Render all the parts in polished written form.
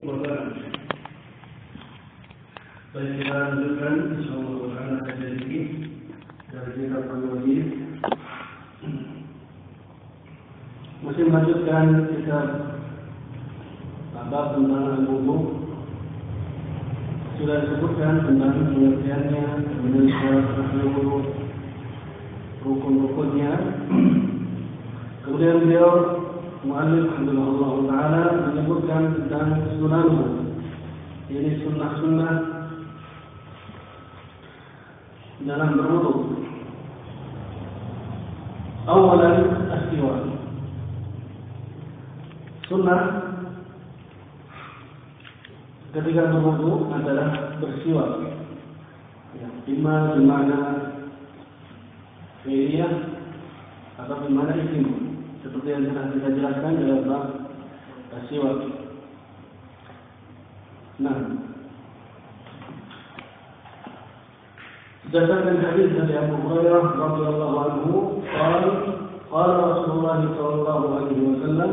Baik, kita lanjutkan insyaallah taala kajian ini dari kitab Al-Wajid. Masih melanjutkan kitab bab tentang al-wudu. Sudah disebutkan tentang pengertiannya, kemudian syarat wudu, rukun-rukunnya. Kemudian beliau muallif rahimahullah taala menyebutkan tentang sunannya. Ini sunnah-sunnah dalam berwudu. Awalan as-siwak. Sunnah ketika berwudu adalah bersiwak. Ya, imma bermakna fi'liyah atau bermakna isim. Seperti yang telah kita jelaskan dalam bab as-siwak. Nah, berdasarkan hadis dari Abu Hurairah radhiyallahu anhu, qala Rasulullah sallallahu alaihi wasallam,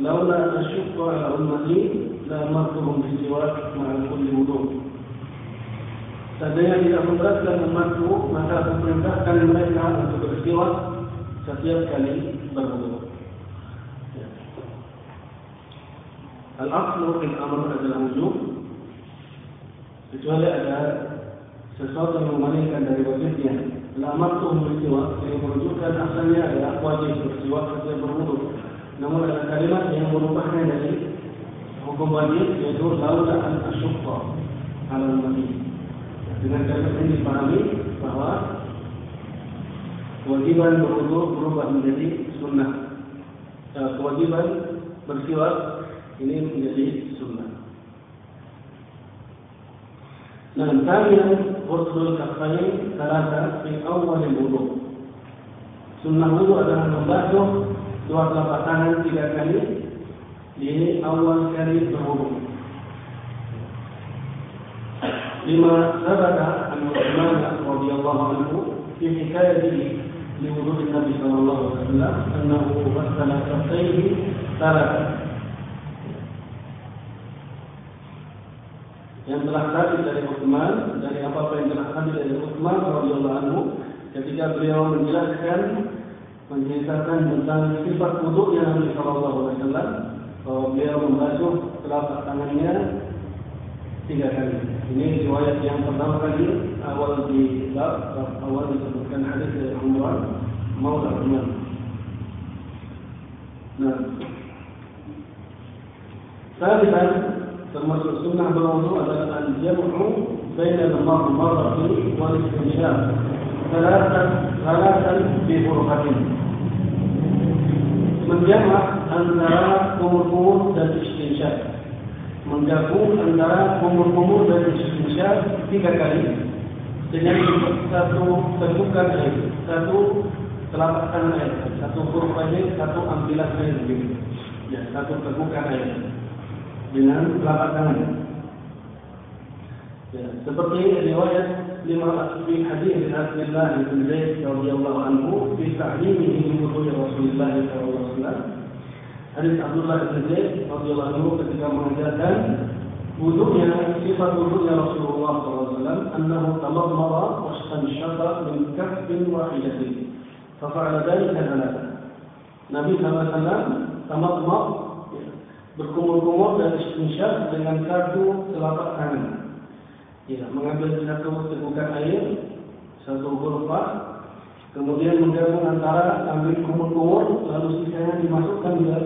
"Laula asyqa ala ummati la amartuhum bis-siwak ma'a kulli wudu." Seandainya tidak memberatkan umatku, maka aku perintahkan mereka untuk bersiwak setiap kali berwudu. Al-aslu fil amr adalah wujub, kecuali ada sesuatu yang memalingkan dari wajibnya. Al-amr bersiwak yang menunjukkan asalnya adalah wajib bersiwak setiap berwudu. Namun ada kalimat yang merubahnya dari hukum wajib, yaitu laula an asyqa ala ummati. Dengan kalimat ini dipahami bahwa kewajiban berwudu berubah menjadi sunnah. Kewajiban bersiwak ini menjadi sunnah. Nah, thaniyan ghusl al-kaffayn thalatha fi awal al-wudu. Sunnah wudu adalah membasuh dua telapak tangan 3 kali di awal kali berwudu. Lima sabata an Utsman radhiyallahu anhu fi hikayatihi li wudu Nabi sallallahu alaihi wasallam annahu ghassala kaffayhi thalatha. Yang telah tadi dari Utsman, dari apa yang telah tadi dari Utsman radhiyallahu anhu, ketika beliau menceritakan tentang sifat wudhunya Nabi sallallahu alaihi wasallam, bahwa beliau membasuh telapak tangannya 3 kali. Ini riwayat yang pertama kali awal disebutkan hadis dari Umar Maula Utsman. Nah, salisan termasuk sunnah berwudu adalah al-jam'u baina al-marrati wal istinshaq thalathan bi furqatin. Menjamak antara kumur-kumur dan istinshaq. Menggabung antara kumur-kumur dan istinshaq 3 kali dengan satu tegukan air, satu telapak tangan air, satu huruf air, satu ambilan air begitu. Ya, satu tegukan air dengan telapak tangan. Ya, seperti riwayat fi hadis Abdullah bin Zaid radhiyallahu anhu fi ta'limihi wudu Rasulullah sallallahu alaihi wasallam. Hadis Abdullah bin Zaid radhiyallahu anhu ketika mengajarkan wudunya, sifat wudunya Rasulullah sallallahu alaihi wasallam, annahu tamadmara wa istanshaqa min kaffin wahidatin. Fa fa'ala dhalika thalatha. Nabi sallallahu alaihi wasallam tamadmara, berkumur-kumur dan istinsyaq dengan satu telapak tangan. Ya, mengambil satu tegukan air, satu huruf fa, kemudian menggabung antara ambil kumur-kumur, lalu sisanya dimasukkan ke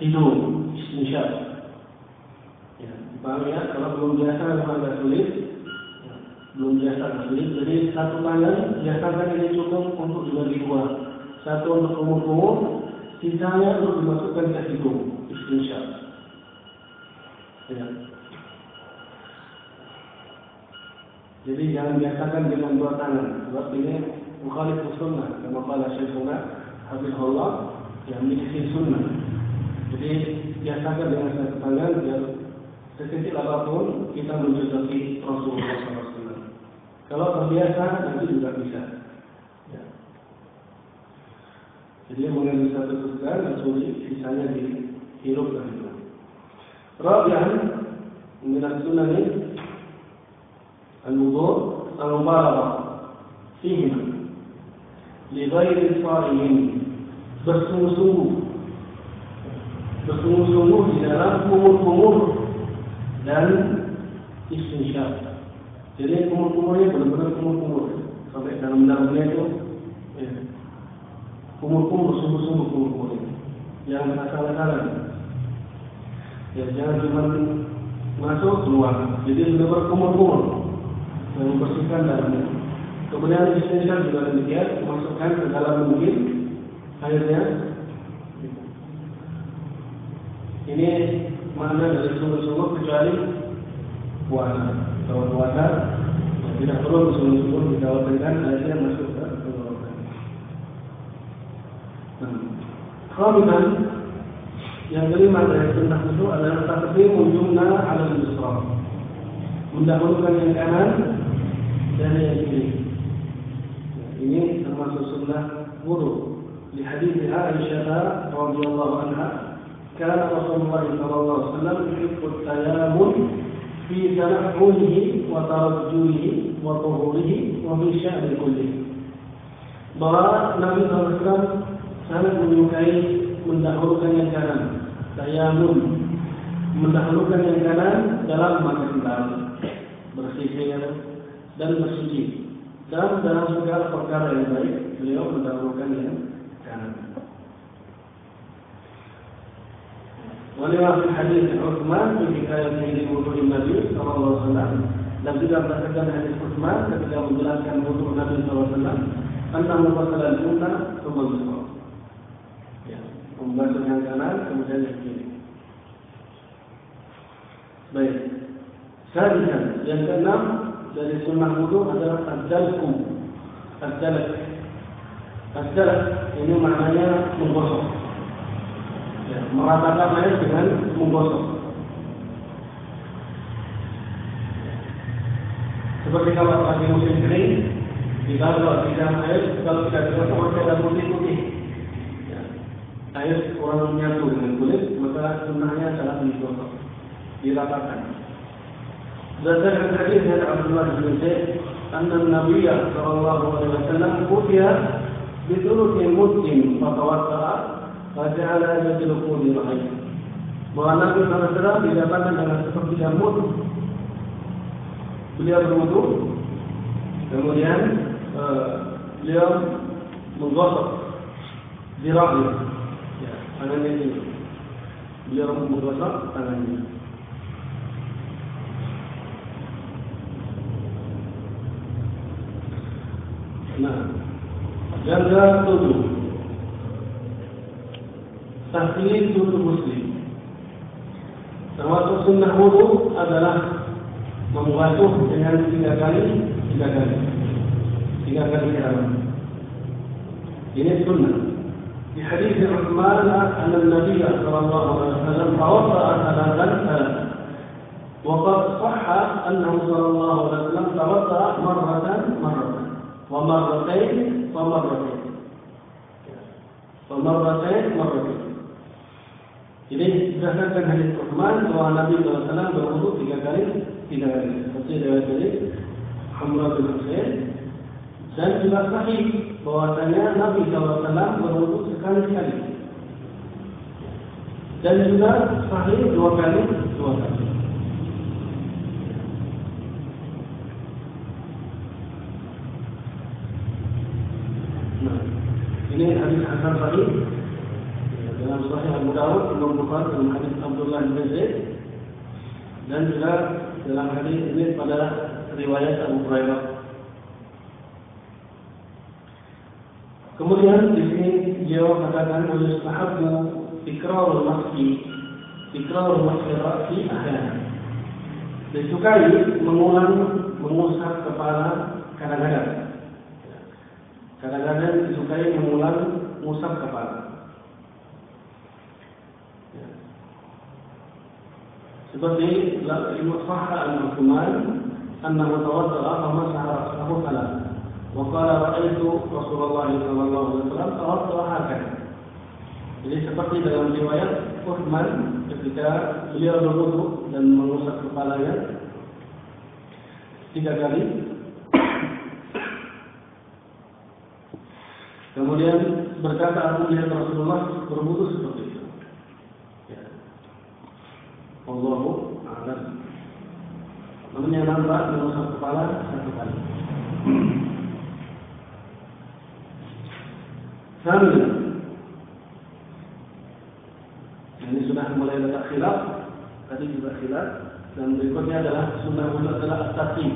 hidung, istinsyaq. Ya, dipahami ya, kalau belum biasa memang agak sulit. Ya, belum biasa agak sulit. Jadi satu tangan biasakan ini cukup untuk dibagi 2. Satu untuk kumur-kumur, sisanya untuk dimasukkan ke hidung, istinsyaq. Ya. Jadi jangan biasakan dengan 2 tangan. Sebab ini mukhalif sunnah. Kama qala Syekhuna hafizahullah, yang misi sunnah. Jadi biasakan dengan 1 tangan biar sekecil apapun kita menjadi Rasulullah SAW. Kalau terbiasa nanti juga bisa. Ya. Jadi mengambil satu tegukan, langsung sisanya dihirup dari itu. Rabi'an min as-sunan al-wudu' al-mubalaghah fihi li ghairi sha'imin, bersungguh-sungguh di dalam kumur-kumur dan istinsyaq. Jadi kumur-kumurnya benar-benar kumur-kumur sampai dalam-dalamnya itu kumur-kumur, sungguh-sungguh kumur-kumur. Yang salah-salah. Ya, jangan cuma masuk keluar. Jadi benar-benar kumur-kumur yang membersihkan dalamnya. Kemudian istinsyaq juga demikian, masukkan ke dalam mungkin airnya. Ini makna dari sungguh-sungguh kecuali puasa. Kalau puasa tidak perlu sungguh-sungguh dikhawatirkan airnya masuk ke tenggorokan. Khamisan, yang kelima dari sunnah itu adalah taqdimul jumna 'ala al-yusra. Mendahulukan yang kanan dan yang kiri. Ini termasuk sunnah wudu. Di hadis Aisyah radhiyallahu anha, kana Rasulullah sallallahu alaihi wasallam yuhibbu at-tayammum fi tanahhulihi wa tarajjulihi wa tuhurihi wa fi sya'ni kullihi. Bahwa Nabi SAW sangat menyukai mendahulukan yang kanan, tayammum, mendahulukan yang kanan dalam makan, bersihir dan bersuci. Dan dalam segala perkara yang baik, beliau mendahulukan yang kanan. Walima fi hadis Utsman fi hikayatihi wudu' Nabi sallallahu alaihi wasallam, dan juga berdasarkan hadis Utsman ketika menjelaskan wudu' Nabi sallallahu alaihi wasallam, tentang masalah sunnah kemudian ya, membasuh yang kanan kemudian yang kiri. Baik. Selanjutnya yang keenam dari sunnah wudu' adalah ad-dalku. Ad-dalk ini maknanya menggosok. Ya, meratakan air dengan menggosok. Seperti kalau lagi musim kering, kita kalau tidak air, kalau tidak digosok maka ada putih-putih. Ya. Air kurang menyatu dengan kulit, maka sunnahnya adalah digosok, diratakan. Berdasarkan hadis dari Abdullah bin Zaid, anna Nabi sallallahu alaihi wasallam utiya bi thuluthi muddin fatawadda'a Wajahlah yajluku di rahim. Bahwa Nabi SAW didapatkan dengan sepertiga mud. Beliau berwudu, kemudian beliau menggosok di rahim. Ya, tangannya ini. Beliau menggosok tangannya. Nah, yang ke-7, tahsin wudu muslim. Termasuk sunnah wudu adalah membasuh dengan 3 kali keramat. Ini sunnah. Di hadis Utsman, anna Nabi sallallahu alaihi wasallam tawadda'a thalathan. Wa qad sahha annahu sallallahu alaihi wasallam tawadda'a marratan wa marratayn. Jadi berdasarkan hadis Utsman bahwa Nabi SAW berwudu 3 kali. Seperti dari Hamzah bin Husain, dan juga sahih bahwasanya Nabi SAW berwudu sekali-kali. Dan juga sahih 2 kali. Nah, ini hadis hasan sahih. Dalam Sahih Abu Dawud, Imam Bukhari dalam hadis Abdullah bin Zaid, dan juga dalam hadis ini pada riwayat Abu Hurairah. Kemudian di sini dia katakan yustahabbu tikrarul masjid ra'si ahyan. Disukai mengusap kepala kadang-kadang. Kadang-kadang disukai mengulang mengusap kepala. Seperti Sahha al-Utsman annahu tawadda'a fa masaha ra'sahu thalathan. Wa qala ra'aytu Rasulullah sallallahu alaihi wasallam tawadda'a hakadha. Jadi seperti dalam riwayat Uthman ketika beliau berwudu dan mengusap kepalanya 3 kali. Kemudian berkata, aku melihat Rasulullah berwudu seperti itu. Ya. Allahu a'lam. Namanya nambah mengusap kepala 1 kali. Sambil ini sudah mulai letak khilaf, tadi juga khilaf, dan berikutnya adalah sunnah wudu adalah at-tartib.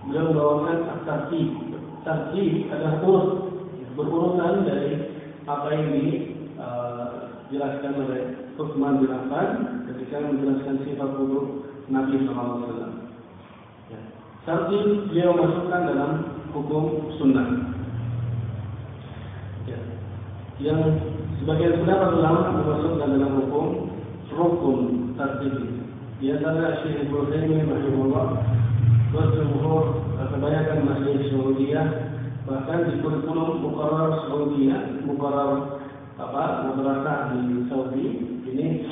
Beliau membawakan at-tartib. Tartib adalah berurutan dari apa yang dijelaskan oleh Utsman bin Affan ketika menjelaskan sifat wudu Nabi SAW. Ya. Tartib beliau masukkan dalam hukum sunnah. Ya. Yang sebagian pendapat ulama memasukkan dalam hukum rukun tartib. Di antara Syekh Ibnu Taimiyah rahimahullah, berjumhur kebanyakan masyayikh Saudiyah, bahkan di kurikulum muqarrar Saudiyah, muqarrar madrasah di Saudi, ini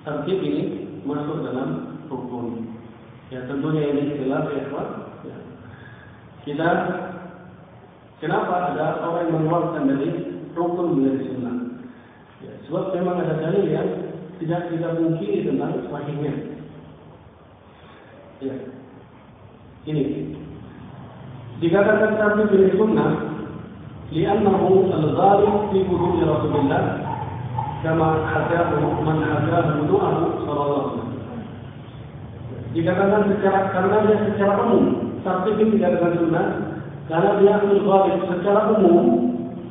tartib ini masuk dalam rukun. Ya tentunya ini khilaf ya Pak. Ya. Kita kenapa ada orang yang mengeluarkan dari rukun menjadi sunnah? Ya, sebab memang ada dalil yang tidak mungkin tentang sahihnya. Ya. Ini dikatakan tartib menjadi sunnah li'annahu al-ghalib fi wudu'i Rasulullah kama hadahu man hadahu wudu'ahu sallallahu alaihi wasallam. Dikatakan karena dia secara umum tartib ini dikatakan sunnah karena dia al-ghalib secara umum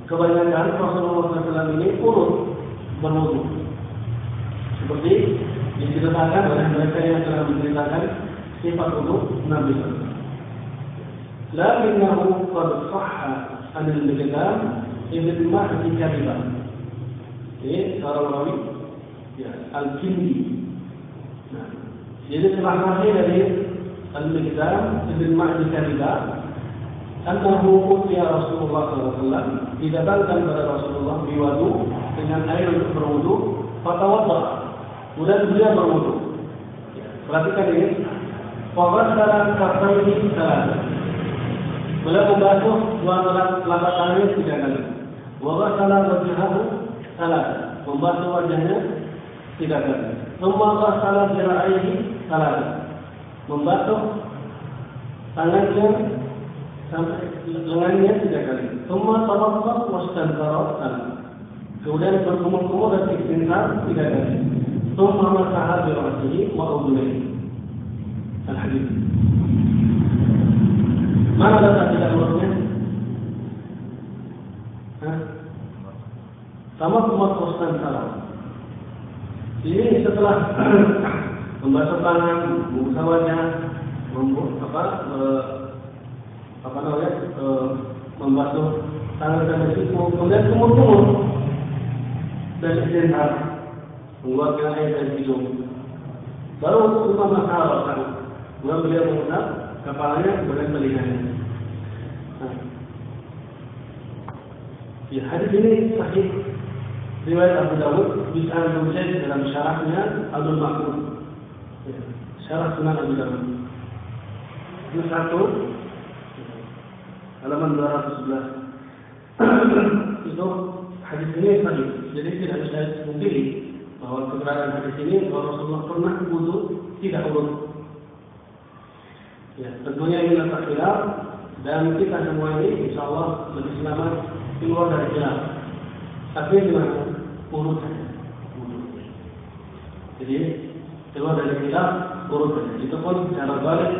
kebanyakan Rasulullah SAW ini urut berwudu. Seperti diceritakan oleh mereka yang telah menceritakan sifat wudu Nabi SAW. Lakinnahu qad sahha anil Miqdam ibn Mahdi kadiban. Ini seorang rawi ya, Al-Kindi. Nah, jadi telah sahih dari Al-Miqdam ibn Mahdi kadiban annahu utiya Rasulullah SAW, didatangkan pada Rasulullah biwudu dengan air untuk berwudu, fatawadda, kemudian beliau berwudu. Ya, perhatikan ini, faghassala kaffaihi thalatha. Beliau membasuh dua telapak tangannya 3 kali. Wa ghassala wajhahu thalatha, membasuh wajahnya 3 kali. Thumma ghassala dhira'aihi thalatha, membasuh tangannya sampai lengannya 3 kali. Thumma tawadda wastanthara thalatha, kemudian berkumur-kumur dan istinthar 3 kali. Thumma masaha bi ra'sihi wa udhunayhi. Al-hadits. Mana letak tidak urutnya? Sama kumat wastanthara. Ini setelah membasuh tangan, membuka wajah, membasuh tangan dan siku, kemudian kumur-kumur dan istinthar, mengeluarkan air dari hidung. Baru cuma masalah kan, kemudian beliau mengusap kepalanya kemudian telinganya. Nah, ya, hadis ini sahih riwayat Abu Dawud bisa Al-Mujahid dalam syarahnya Abdul Ma'ruf. Ya, syarah Sunan Abu Dawud. Juz 1 halaman 211. Itu hadis ini sahih. Jadi tidak bisa dipungkiri bahwa keberadaan hadis ini bahwa Rasulullah pernah wudu tidak urut. Ya, tentunya ini adalah khilaf dan kita semua ini insyaallah lebih selamat keluar dari khilaf. Tapi gimana? Urut saja. Jadi keluar dari khilaf urut saja. Itu pun cara balik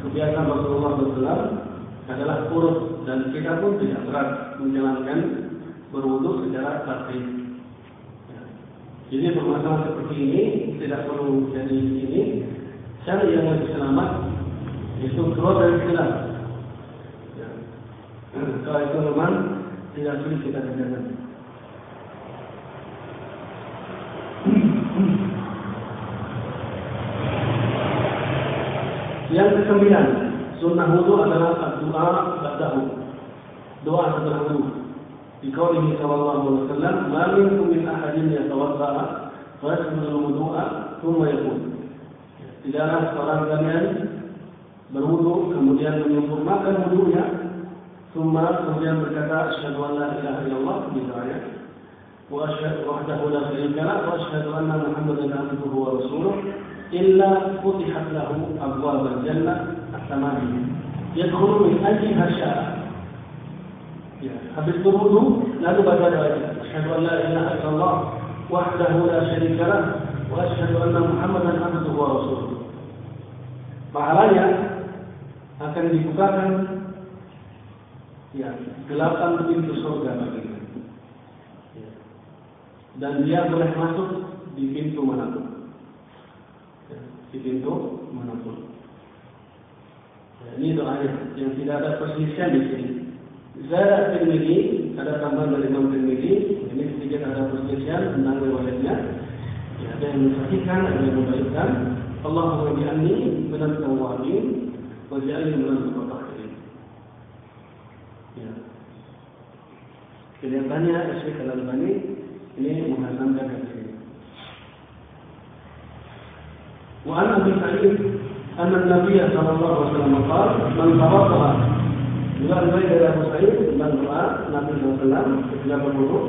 kebiasaan Rasulullah SAW adalah urut, dan kita pun tidak berat menjalankan berwudu secara tertib. Ya. Jadi permasalahan seperti ini tidak perlu jadi ini. Cara yang lebih selamat itu keluar dari khilaf. Ya. Kalau itu memang tidak sulit kita kerjakan. Yang ke-9, sunnah wudu adalah doa ba'dahu. Doa setelah wudu. Di qaulihi sallallahu alaihi wasallam, "La minkum min ahadin yatawadda'a فيسبغ الوضوء ثم يقول tidaklah seorang kalian berwudu kemudian menyempurnakan wudunya kemudian berkata asyhadu an la ilaha illallah gitu ayat wa asyhadu wahdahu la syarika lahu wa asyhadu anna muhammadan abduhu wa rasuluh illa futihat lahu abwabul jannah as-samani yadkhulu min ayyiha syaa. Ya, habis berwudu lalu baca doa asyhadu an la ilaha illallah wahdahu la syarika lahu wa asyhadu anna muhammadan abduhu wa rasuluh. Pahalanya akan dibukakan ya 8 pintu surga baginya. Ya. Dan dia boleh masuk di pintu manapun. Ya, di pintu manapun. Ya, ini doanya yang tidak ada perselisihan di sini. Zada Tirmidzi, ada tambahan dari Imam Tirmidzi, ini sedikit ada perselisihan tentang riwayatnya. Ya, ada yang mensahihkan, ada yang membaikkan. Allahumma bi'anni minat tawabin wa ja'alni minal mutatahhirin. Ya. Kelihatannya Syekh Al-Albani ini menghasankan hadis ini. Wa an Abi Sa'id anna Nabi sallallahu alaihi wasallam qala man tawadda'a. Juga dari Abu Sa'id dan doa Nabi sallallahu alaihi wasallam ketika berwudu.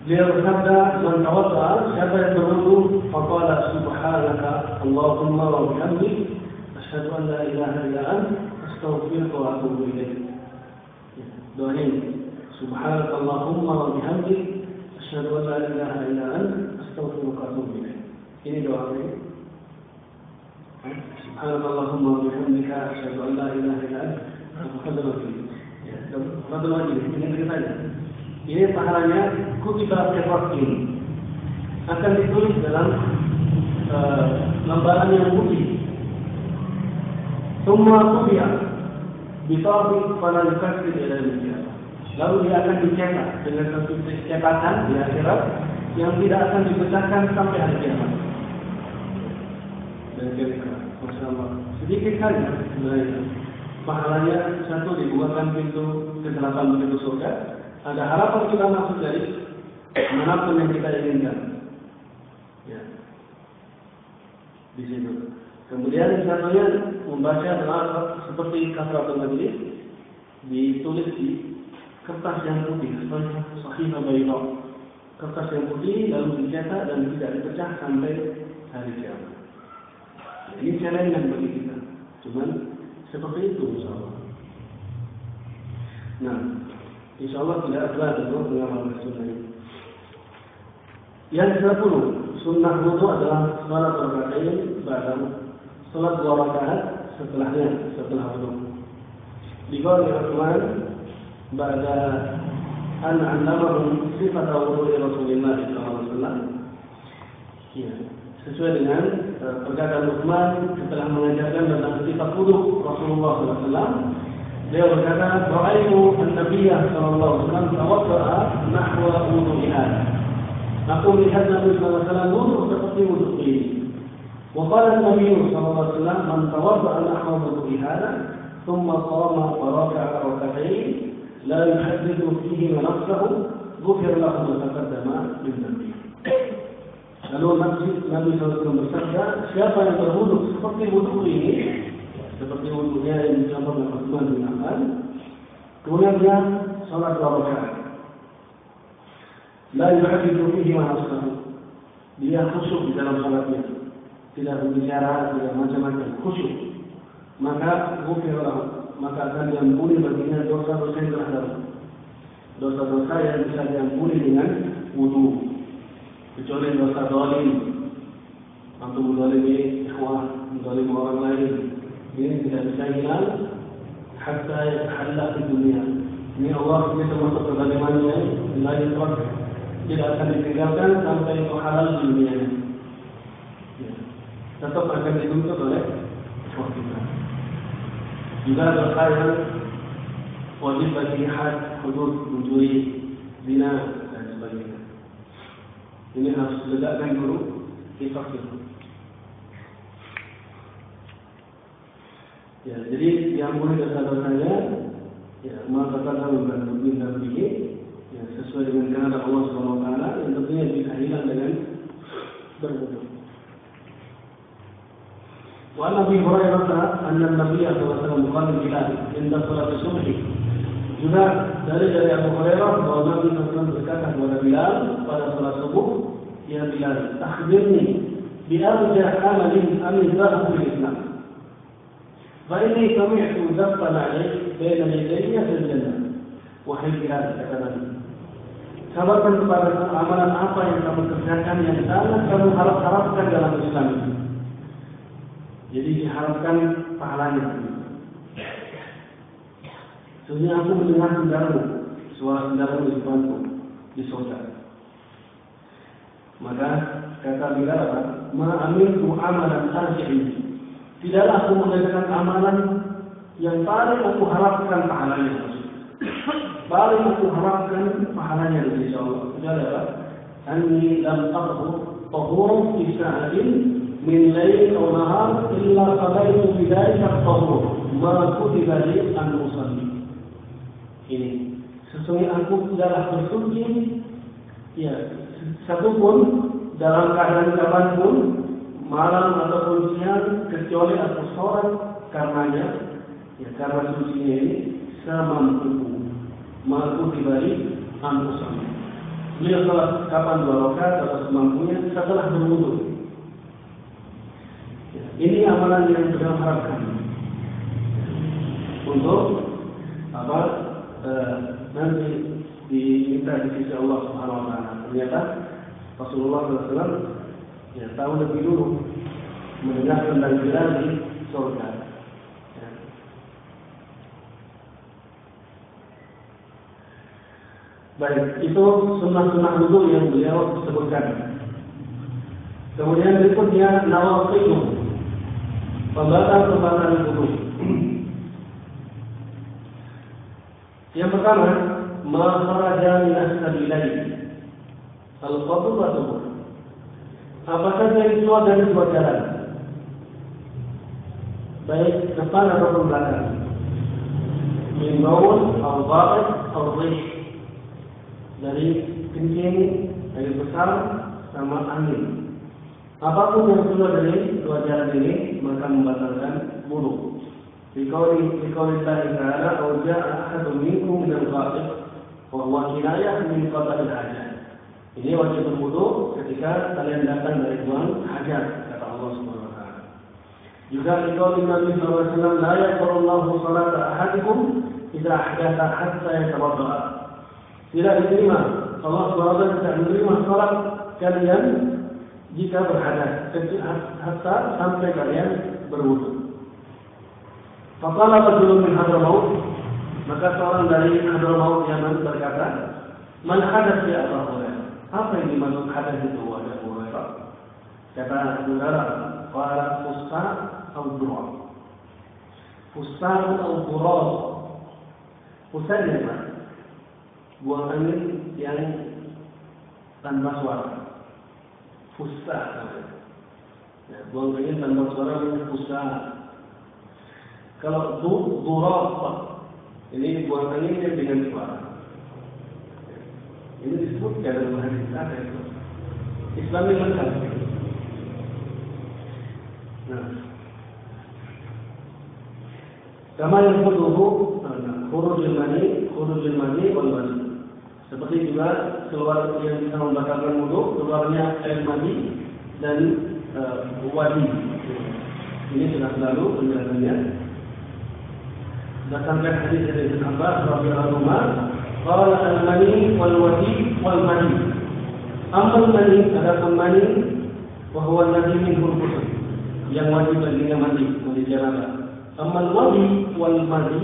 Beliau bersabda, "Man tawadda'a," siapa yang berwudu, faqala subhanaka Allahumma wa bihamdik asyhadu an la ilaha illa anta astaghfiruka wa atubu ilaik. Doa ini, subhanaka Allahumma wa bihamdik asyhadu an la ilaha illa anta astaghfiruka wa atubu ilaik. Ini doa ini. Subhanaka Allahumma wa bihamdika asyhadu an la ilaha illa anta astaghfiruka wa atubu ilaik. Ini ceritanya. Ini pahalanya kutiba kefakir akan ditulis dalam lembaran yang putih. Semua kubiah ditabik pada lokasi di dalam dunia. Lalu dia akan dicetak dengan satu cetakan di akhirat yang tidak akan dipecahkan sampai hari kiamat. Dan kira-kira, masya Allah, sedikit saja sebenarnya. Pahalanya satu dibukakan pintu ke-8 pintu surga. Ada harapan kita masuk dari manapun yang kita inginkan. Ya. Di situ. Kemudian yang satunya membaca doa seperti kafaratul majlis ditulis di kertas yang putih, sahifah bayda. Kertas yang putih lalu dicetak dan tidak dipecah sampai hari kiamat. Ini challenge bagi kita. Cuman seperti itu insyaallah. Nah, insyaallah tidak berat untuk mengamalkan sunnah ini. Yang ke-10, sunnah wudu adalah salat rakaatain ba'da salat 2 rakaat setelah wudu. Diqala Utsman ba'da an 'allamahu sifat wudu Rasulullah sallallahu alaihi wasallam. Ya, sesuai dengan perkataan Utsman setelah mengajarkan tentang sifat wudu Rasulullah sallallahu alaihi wasallam. Dia berkata, "Ra'aitu an-nabiy sallallahu alaihi wasallam tawadda'a nahwa wudu'i hadha." Aku melihat Nabi sallallahu alaihi wasallam wudu seperti wudu ini. Wa qala an-nabiy sallallahu alaihi wasallam, "Man tawadda'a nahwa wudu'i hadha, thumma qama wa raka'a rak'atayn, la yuhaddithu fihi nafsahu, ghufira lahu ma taqaddama min dhanbihi." Lalu Nabi sallallahu alaihi wasallam bersabda, siapa yang berwudu seperti wudu ini, seperti wudunya yang dicontohkan oleh Utsman bin Affan, kemudian dia salat 2 rakaat. La yuhaddithu fihi ma nafsahu. Dia khusyuk di dalam salatnya. Tidak berbicara, tidak macam-macam, khusyuk. Maka maka akan diampuni baginya dosa-dosa yang telah lalu. Dosa-dosa yang bisa diampuni dengan wudu. Kecuali dosa zalim. Atau menzalimi ikhwah, menzalimi orang lain. Ini tidak bisa hilang hatta yahalla di dunia. Ini Allah bisa masuk ke zalimannya, la yutrak, tidak akan ditinggalkan sampai itu halal di dunia. Ya. Tetap akan dituntut oleh Allah kita. Juga dosa yang wajib bagi had, hudud, mencuri, zina dan sebagainya. Ini harus ditegakkan dulu kita. Ya, jadi yang boleh dosa-dosanya, ya, maka kata bukan begini, ya, sesuai dengan kehendak Allah SWT, yang tentunya bisa hilang dengan berwudu. Wa Nabi Hurairah anna Nabi sallallahu alaihi wasallam qala Bilal inda salat subh. Juga dari Abu Hurairah bahwa Nabi SAW berkata kepada Bilal pada salat subuh, ya Bilal, akhbirni bi arja amalin amiltahu fil Islam. Fa inni sami'tu daftan 'alayk baina yadayya fil jannah. Wahai Bilal, kata Nabi, kabarkan kepada amalan apa yang kamu kerjakan yang sangat kamu harapkan dalam Islam. Jadi diharapkan pahalanya. Sebenarnya aku mendengar suara sendamu di depanku di surga. Maka kata Bilal apa? Ma amiltu amalan arji'i. Tidaklah aku mengerjakan amalan yang paling aku harapkan pahalanya. Paling aku harapkan pahalanya insyaallah. Tidaklah apa? Anni lam tahur fi sa'atin min lail aw nahar illa qadaitu bidzalika at-tahur ma kutiba li an usalli. Ini sesungguhnya aku tidaklah bersuci ya satupun dalam keadaan kapanpun malam ataupun siang kecuali aku sholat karenanya ya karena sucinya ini semampuku mampu diberi anusan. Beliau sholat kapan 2 rakaat atau semampunya setelah berwudu. Ya, ini amalan yang beliau harapkan untuk apa? Nanti diminta di sisi Allah Subhanahu Wa Taala. Ternyata Rasulullah SAW ya tahu lebih dulu mendengar tentang Bilal di surga. Ya. Baik, itu sunnah-sunnah wudu yang beliau sebutkan. Kemudian berikutnya nawaqidhu, pembatal wudu. Yang pertama, ma kharaja min as-sabilain. Al-fadl wa subur. Apa saja yang keluar dari 2 jalan, baik depan ataupun belakang. Min baul, atau ba'id, atau rih. Dari kencing, air besar, sama angin. Apapun yang keluar dari 2 jalan ini, maka membatalkan wudu. Dikawin ta'ala awja'a ahadu minkum minal ghaib wa huwa kinayah min qada'il hajat. Ini wajib berwudu ketika kalian datang dari buang hajat, kata Allah Subhanahu wa taala. Juga dikawin Nabi sallallahu alaihi wasallam la yaqbalullahu salata ahadikum idza ahdatha hatta yatawadda. Tidak diterima Allah Subhanahu wa taala tidak menerima salat kalian jika berhadas hatta sampai kalian berwudu. Faqala rajulun min Hadramaut, maka seorang dari Hadramaut Yaman berkata, "Man hadas ya Abu Hurairah?" Apa yang dimaksud hadas itu wahai Abu Hurairah? Kata Abu Hurairah, "Qala fusta atau durab." Fusta atau durab. Fusta ini apa? Buang angin yang tanpa suara. Fusta. Ya, buang angin tanpa suara itu fusta. Kalau durab, ini buang angin yang dengan suara. Ini disebutkan dalam hadis ada itu. Islam ini lengkap. Nah, kama yang khurujul mani wal mani. Seperti juga keluar yang bisa membatalkan wudu, keluarnya air mani dan wadi. Ini sudah selalu penjelasannya. Berdasarkan hadis dari Ibnu Abbas radhiyallahu anhu, qala al-mani wal wadi wal mani. Amal mani adapun mani wa huwa alladhi minhu al-ghusl. Yang wajib baginya mandi janabah. Amal wadi wal mani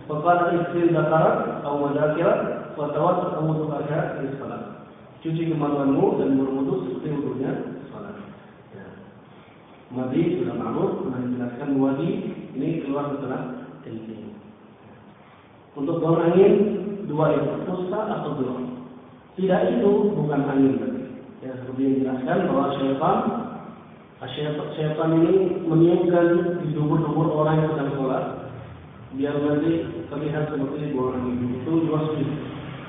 faqala istil dzakarat aw mudzakirat wa tawaddu wudu'aka lis salat. Cuci kemaluanmu dan berwudu seperti wudunya salat. Ya. Mandi sudah maklum, menjelaskan wadi ini keluar setelah kencing. Untuk buang angin 2 itu, fusta atau durab. Tidak itu bukan angin berarti. Ya seperti yang dijelaskan bahwa syaitan ini meniupkan di dubur-dubur orang yang sedang sholat, biar nanti terlihat seperti buang angin. Itu juga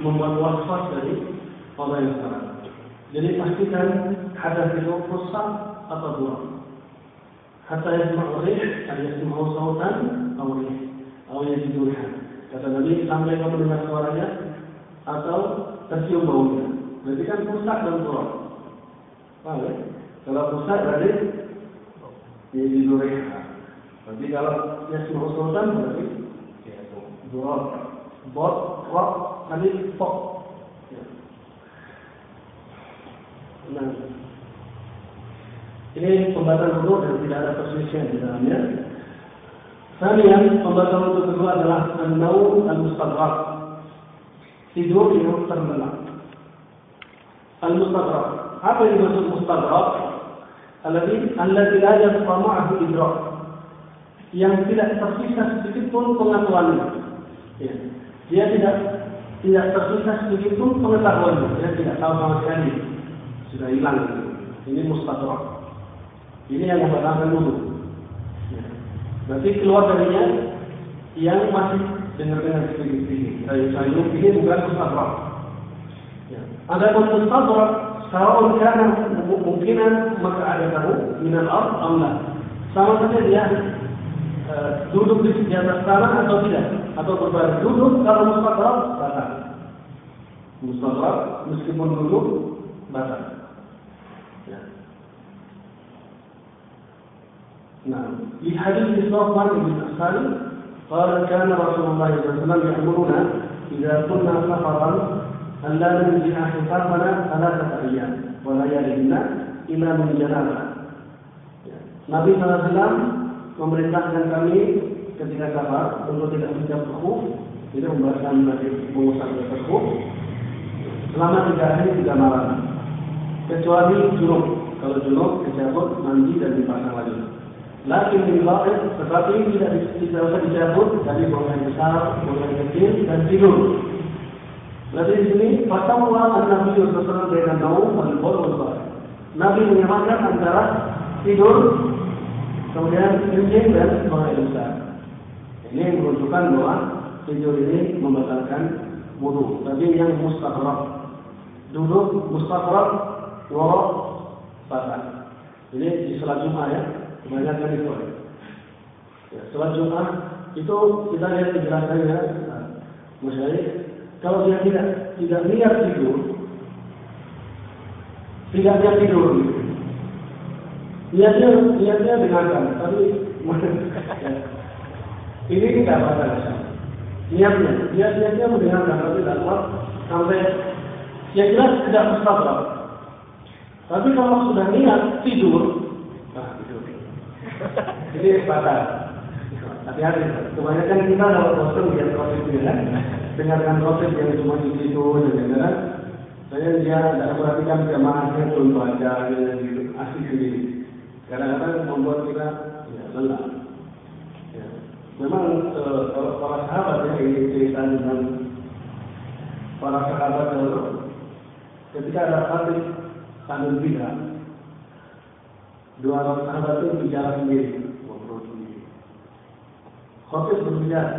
membuat waswas dari orang yang salah. Jadi pastikan hadas itu rusak atau buruk. Hatta yasma'u rih, ada yasma'u sautan, atau yajidu rihan. Kata Nabi, sampai kau mendengar suaranya atau tercium baunya. Berarti kan rusak dan buruk. Paham ya? Kalau rusak berarti yajidu rihan. Berarti kalau yasma'u sautan berarti buruk. Bot, rock, nanti pok. Nah, ini pembatal wudu dan tidak ada perselisihan di dalamnya. Kemudian pembatal wudu kedua adalah an-naum al-mustaghraq, tidur yang terlelap. Al-mustaghraq, apa yang dimaksud mustaghraq? Alladhi la yabqa ma'ahu idrak, yang tidak tersisa sedikit pun pengetahuannya. Ya. Dia tidak tersisa sedikit pun pengetahuannya. Dia tidak tahu sama sekali, sudah hilang. Ini mustaghraq. Ini yang membatalkan wudu. Ya. Berarti keluar darinya yang masih dengar-dengar sedikit-sedikit. Sayur ini bukan mustaghraq. Ya. Ada mustaghraq, sawaun kana mungkinan maka ada tahu minal ard am la. Sama saja dia duduk di atas tanah atau tidak, atau berbaring. Duduk kalau mustaghraq batal. Mustaghraq meskipun duduk batal. Ya. Nah, di hadis Sufyan bin Asal, qala kana Rasulullah sallallahu alaihi wasallam ya'muruna idza kunna safaran an la nanzi'a hifafana thalathata ayyam wa layalina illa min janabah. Nabi sallallahu alaihi wasallam memerintahkan kami ketika safar untuk tidak menjauh khuf, tidak membahasakan mengusap khuf selama 3 hari 3 malam, kecuali junub. Kalau junub dicabut, mandi dan dipasang lagi. Lakin di bawah, tetapi tidak usah dicabut dari buang air besar, buang air kecil dan tidur. Berarti di sini fatwa Nabi sallallahu alaihi wasallam dengan naum dan bawl. Nabi menyamakan antara tidur kemudian kencing dan buang air besar. Ini menunjukkan bahwa tidur ini membatalkan wudu. Tapi yang mustaghraq, duduk mustaghraq, warok batal. Ini di salat Jumat ya, kebanyakan itu. Ya, salat Jumat itu kita lihat penjelasannya, Masyayikh. Kalau dia tidak niat tidur, tidak niat tidur. Niatnya dengarkan, tapi ini tidak apa-apa. Niatnya mendengarkan, tapi tidak kuat sampai yang jelas tidak mustaghraq. Tapi kalau sudah niat tidur, tidur. Ini batal. Hati-hati. Kebanyakan kita kalau bosan lihat khotib ini kan, dengarkan khotib yang cuma di situ, jangan-jangan saya dia tidak perhatikan jamaahnya belum baca, gitu, asik sendiri. Kadang-kadang membuat kita lelah. Ya. Memang kalau para sahabat ya, ini cerita tentang para sahabat dahulu, ketika ada khotib tandul bidah, 2 orang sahabat itu bicara sendiri, ngobrol sendiri. Khotib berbicara,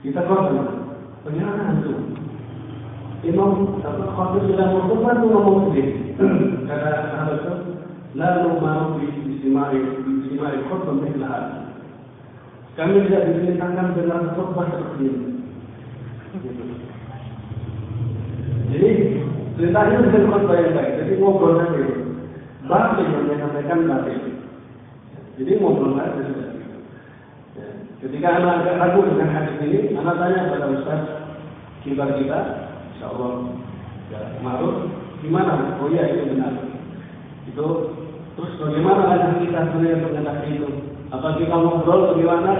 kita khotib, bagaimana itu? Imam khotib bilang ngomong sendiri. Kata sahabat itu, lalu mau disimai khutbah مثل هذا. Kami tidak diperintahkan dengan khutbah seperti ini. Jadi ceritanya bukan khutbah yang baik, jadi ngobrol saja. Batil yang dia sampaikan batil. Jadi ngobrol saja sudah. Ketika anak agak ragu dengan hadis ini, anak tanya kepada Ustaz kibar kita, insyaallah ya ma'ruf, gimana? Oh iya itu benar. Itu terus bagaimana lanjut kita sebenarnya untuk mengetahui itu? Apa kita ngobrol bagaimana?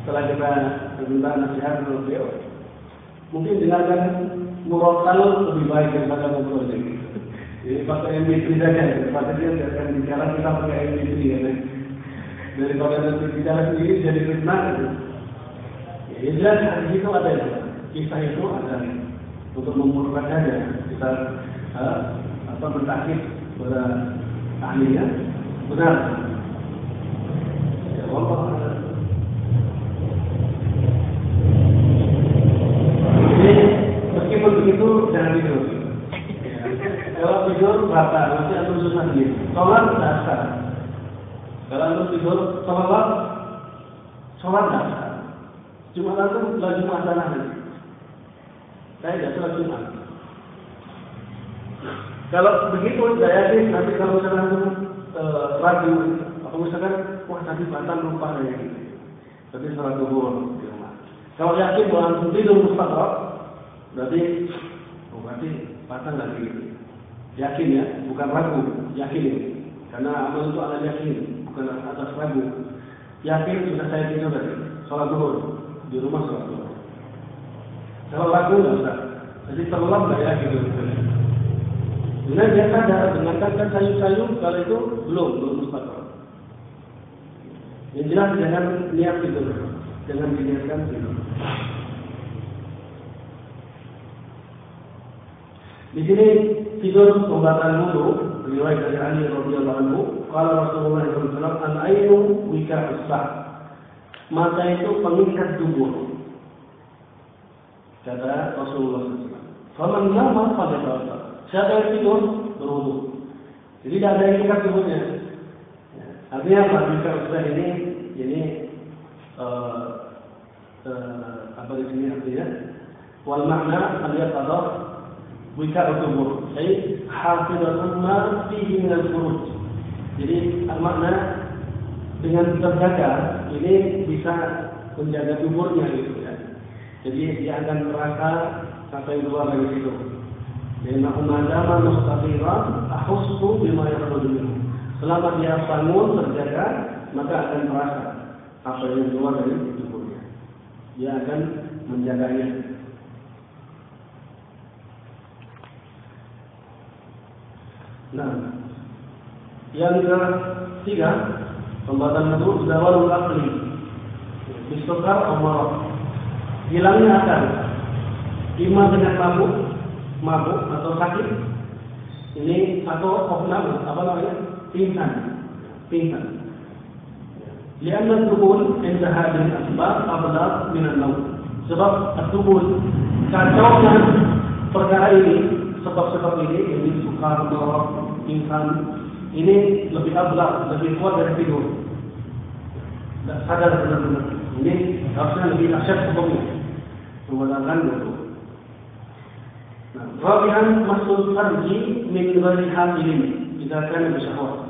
Setelah kita minta nasihat dari beliau, mungkin dengarkan murotal lebih baik daripada ngobrol ini. Jadi pakai MP3 saja, daripada dia akan bicara kita pakai MP3 ya. Daripada nanti bicara sendiri jadi fitnah. Ya jelas di situ ada kisah itu ada untuk memurkan saja kita bertakib pada ahlinya benar. Ya Allah. Jadi meskipun begitu jangan tidur. Kalau tidur sah. Kalau antum tidur sholat nggak sah. Cuma antum lagi masalah nanti. Saya nggak sholat Jumat. Kalau begitu, saya yakin nanti kalau misalkan antum ragu, atau misalkan wah tadi batal lupa kayak gitu. Berarti sholat zuhur di rumah. Kalau yakin bahwa antum tidur mustaqab, berarti batal lagi gitu. Yakin ya, bukan ragu, yakin ini. Karena amal itu ada yakin, bukan atas ragu. Yakin sudah saya tidur tadi, sholat zuhur di rumah sholat zuhur. Kalau ragu nggak usah, jadi terlelap nggak ya gitu. Dengan dia sadar dengan kan sayur-sayur kalau itu belum mustaqab. Yang jelas jangan niat tidur, jangan diniatkan tidur. Di sini tidur pembatal wudu, riwayat dari Ali radhiyallahu anhu, qala Rasulullah sallallahu alaihi wasallam, al-ainu wika'us sah. Mata itu pengikat dubur. Kata Rasulullah sallallahu alaihi wasallam. Faman nama falyatawadda. Siapa yang tidur berwudu. Jadi tidak ada yang ikat duburnya. Artinya apa? Wika'us sah ini apa di sini artinya? Wal makna al-yaqadah wika utubur, jadi hafidatun ma fihi min al-furuj. Jadi makna dengan terjaga ini bisa menjaga tuburnya gitu ya. Jadi dia akan merasa apa yang keluar dari situ. Jadi ma'adama mustaqiran ahussu bima yakhruju minhu. Selama dia bangun terjaga, maka akan merasa apa yang keluar dari tuburnya. Dia akan menjaganya. Nah, yang ketiga, pembatal wudu zawalul aqli, bisukar umar, hilangnya akal, ima dengan mabuk atau sakit, ini atau apa namanya, pingsan. Lianna tubul inda hadhihi al-asbab ablag min an-nawm. Sebab tubul kacaunya perkara ini, sebab-sebab ini sukar, marah, pingsan, ini lebih ablag, lebih kuat dari tidur. Tidak sadar benar-benar. Ini harusnya lebih asyad hukumnya. Membatalkan wudu. Nah, rabi'an masul farji min ghairi hamilin jika kana bisyahwat.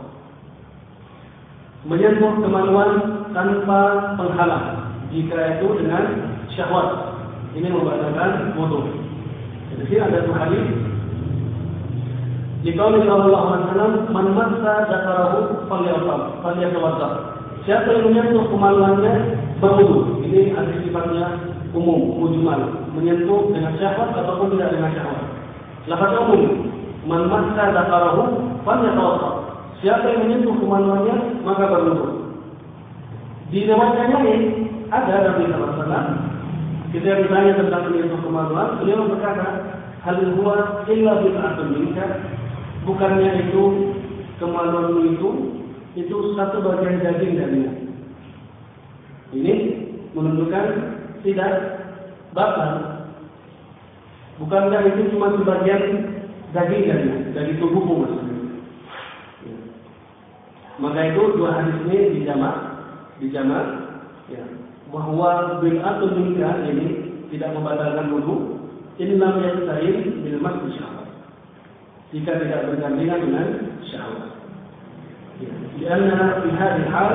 Menyentuh kemaluan tanpa penghalang jika itu dengan syahwat. Ini membatalkan wudu. Jadi sini ada dua hadis. Dikatakan sallallahu alaihi wasallam, "Man massa dzakarahu falyatawadda." Siapa yang menyentuh kemaluannya berwudu. Ini hadis sifatnya umum, mujmal, menyentuh dengan syahwat ataupun tidak dengan syahwat. Lafaz umum, "Man massa dzakarahu falyatawadda." Siapa yang menyentuh kemaluannya maka berwudu. Di riwayat yang lain ada Nabi sallallahu alaihi wasallam ketika ditanya tentang menyentuh kemaluan, beliau berkata, "Hal huwa illa bid'atun minka." Bukannya itu kemaluanmu itu satu bagian daging darimu. Ini menunjukkan tidak batal. Bukankah itu cuma sebagian daging darimu, dari tubuhmu maksudnya. Maka itu dua hadis ini dijamak ya. Bahwa bid'atun minka ini tidak membatalkan wudu, illa yastahil bil masjid syahwat. Jika tidak bergandengan dengan syahwat. Ya. Karena di hadis hal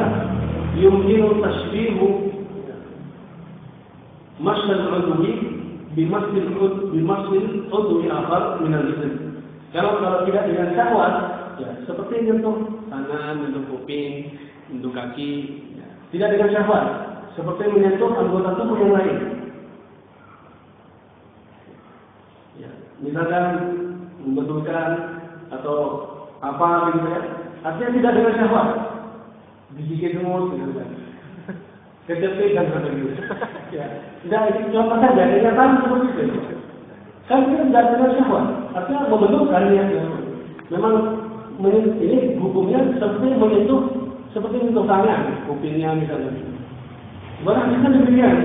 yumkinu tashbihu masal udwi bimasal udwi akhar min al-jism. Kalau tidak dengan syahwat, ya seperti menyentuh tangan, menyentuh kuping, menyentuh kaki, ya. Tidak dengan syahwat, seperti menyentuh anggota tubuh yang lain. Ya. Misalkan membetulkan atau apa gitu ya, artinya tidak dengan syahwat, digigit semut gitu kan, kecepet dan sebagainya. Ya, tidak itu contoh saja, kenyataan seperti itu. Kan kita tidak dengan syahwat, artinya membetulkan ya. Memang ini hukumnya seperti menyentuh, seperti menyentuh tangan, kupingnya misalnya. Barang kita demikian,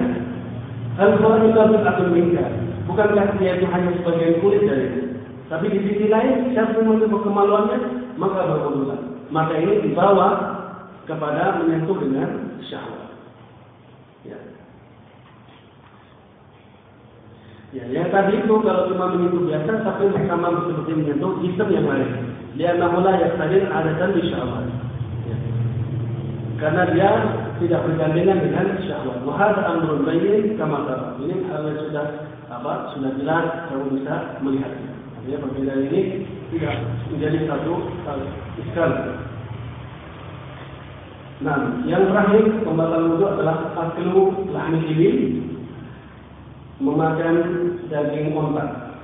hal itu atau minka, bukankah dia itu hanya sebagian kulit dari itu? Tapi di sisi lain, siapa yang menyentuh kemaluannya, maka berwudulah. maka ini dibawa kepada menyentuh dengan syahwat. Ya. Ya, yang tadi itu kalau cuma menyentuh biasa, tapi sama seperti menyentuh sistem yang lain. Li'annahu la yaqtarin 'adatan bi syahwat. Ya. Karena dia tidak bergandengan dengan syahwat. Wa hadza amrun bayyin kama tara. Ini hal yang sudah jelas, kamu bisa melihatnya. Ya, perbedaan ini tidak menjadi satu iskal. Nah, yang terakhir pembatal wudu adalah aklu lahmi ibil, memakan daging unta.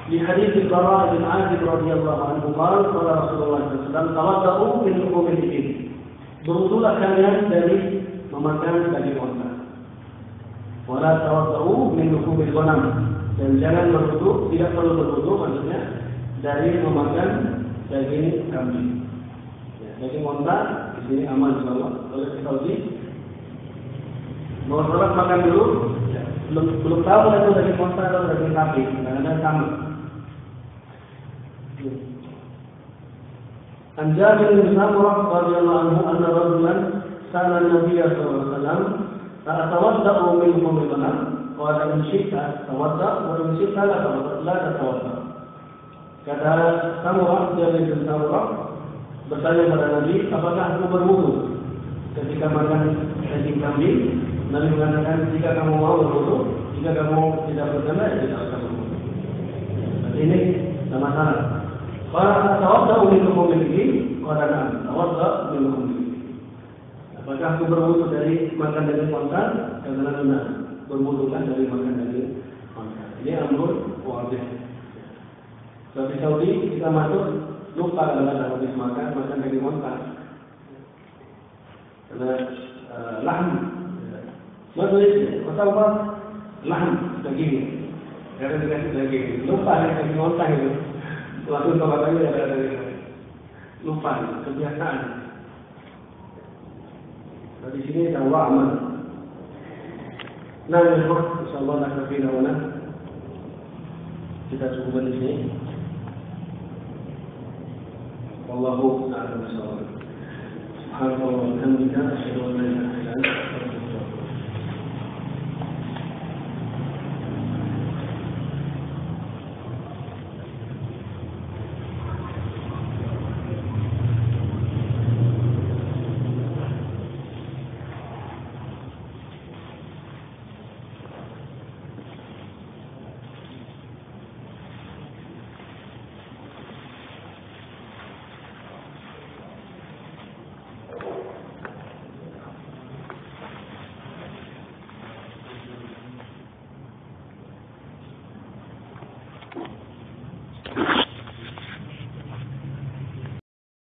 Di hadis Bara bin Azib radhiyallahu anhu qala Rasulullah sallallahu alaihi wasallam tawaddau min luhumil ibil. Berwudulah kalian dari memakan daging unta. Wala tawaddau min luhumil ghanam. Dan jangan berwudu, tidak perlu berwudu maksudnya dari memakan daging kambing. Ya, daging unta di sini aman insyaallah. Kalau kita uji, mau sholat makan dulu, ya, belum tahu itu daging unta atau daging kambing, karena sama. An Jabir bin Samurah radhiyallahu anhu anna rajulan sa'ala an-nabiy sallallahu alaihi wasallam atawadda'u min luhumil ghanam. Qala in syi'ta tawadda' wa in syi'ta la tatawadda'. Kata Samurah dari Samurah bertanya kepada Nabi, apakah aku berwudu ketika makan daging kambing? Nabi mengatakan, jika kamu mau berwudu, jika kamu tidak berkenan, ya tidak usah berwudu. Ini tidak masalah. Qala tawadda' min luhumil ibil? Qala na'am, tawadda' min luhumil ibil. Apakah aku berwudu dari makan daging unta? Kata Nabi, berwudukan dari makan daging unta. Ini amrun wajib. Di Saudi kita masuk lupa kalau habis makan daging unta. Karena lahm. Maksudnya apa? Lahm daging. Karena dikasih daging. Lupa daging unta itu. Langsung katanya ada daging. Lupa kebiasaan. Nah, di sini dakwah aman. Nah, insyaallah nakfi lawana. Kita cukup di sini. Wallahu a'lam bishawab. Subhanallah wa bihamdika asyhadu an la ilaha illa anta